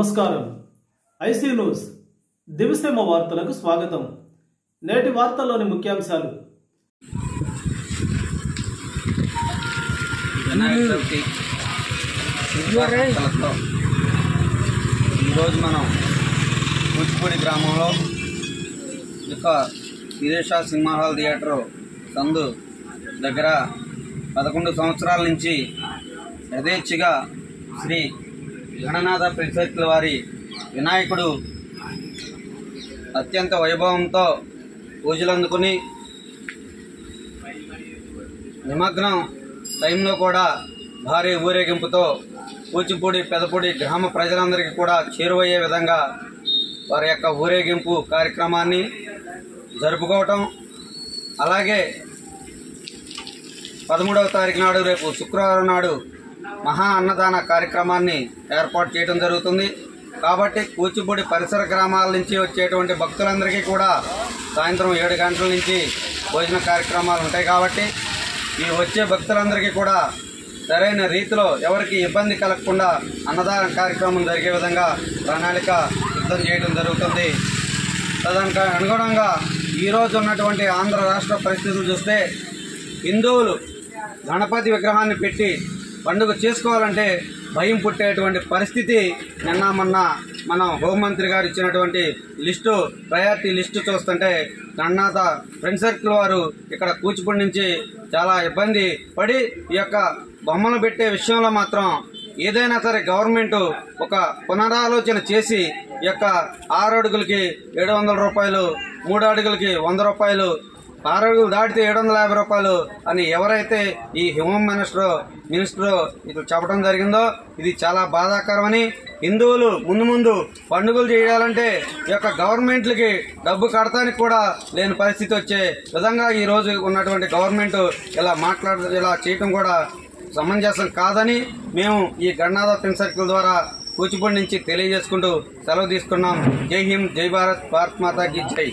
నమస్కారం. IC news దివిసేమ వార్తలకు స్వాగతం. నేటి వార్తల్లోని ముఖ్యాంశాలు. ఈరోజు మనం కూచిపూడి గ్రామంలో విదేశా సినిమా హాల్ థియేటర్ సందు దగ్గర 11 సంవత్సరాల నుంచి యథేచ్ఛగా శ్రీ గణనాథ ప్రిన్స్ సర్కిల్ వారి వినాయకుడు అత్యంత వైభవంతో పూజలు అందుకుని నిమగ్నం టైంలో కూడా భారీ ఊరేగింపుతో కూచిపూడి పెదపూడి గ్రామ ప్రజలందరికీ కూడా చేరువయ్యే విధంగా వారి యొక్క ఊరేగింపు కార్యక్రమాన్ని జరుపుకోవటం, అలాగే 13వ తారీఖు నాడు రేపు శుక్రవారం నాడు మహా అన్నదాన కార్యక్రమాన్ని ఏర్పాటు చేయడం జరుగుతుంది. కాబట్టి కూచిపూడి పరిసర గ్రామాల నుంచి వచ్చేటువంటి భక్తులందరికీ కూడా సాయంత్రం 7 గంటల నుంచి భోజన కార్యక్రమాలు ఉంటాయి. కాబట్టి ఈ వచ్చే భక్తులందరికీ కూడా సరైన రీతిలో ఎవరికి ఇబ్బంది కలగకుండా అన్నదాన కార్యక్రమం జరిగే విధంగా ప్రణాళిక సిద్ధం చేయడం జరుగుతుంది. తదనుక అనుగుణంగా ఈరోజు ఉన్నటువంటి ఆంధ్ర రాష్ట్ర పరిస్థితులు చూస్తే హిందువులు గణపతి విగ్రహాన్ని పెట్టి పండుగ చేసుకోవాలంటే భయం పుట్టేటువంటి పరిస్థితి. నిన్న మొన్న మనం హోంమంత్రి గారు ఇచ్చినటువంటి ప్రయారిటీ లిస్టు చూస్తుంటే గణనాథ ప్రిన్స్ సర్కిల్ వారు ఇక్కడ కూచిపూడి నుంచి చాలా ఇబ్బంది పడి ఈ యొక్క బొమ్మలు పెట్టే విషయంలో మాత్రం ఏదైనా సరే గవర్నమెంట్ ఒక పునరాలోచన చేసి ఈ యొక్క 6 అడుగులకి 700 రూపాయలు, 3 అడుగులకి 100 రూపాయలు, 6 అడుగులు దాటితే 750 రూపాయలు అని ఎవరైతే ఈ హోమ్ మినిస్టర్ ఇది చెప్పడం జరిగిందో ఇది చాలా బాధాకరమని, హిందువులు ముందు పండుగలు చేయాలంటే ఈ యొక్క గవర్నమెంట్లకి డబ్బు కడతానికి కూడా లేని పరిస్థితి వచ్చే విధంగా ఈ రోజు ఉన్నటువంటి గవర్నమెంట్ ఇలా చేయటం కూడా సమంజసం కాదని మేము ఈ గణనాథ ప్రిన్స్ సర్కిల్ ద్వారా కూచిపూడి నుంచి తెలియజేసుకుంటూ సెలవు తీసుకున్నాం. జై హింద్, జై భారత్, భారత్ మాతా కీ జై.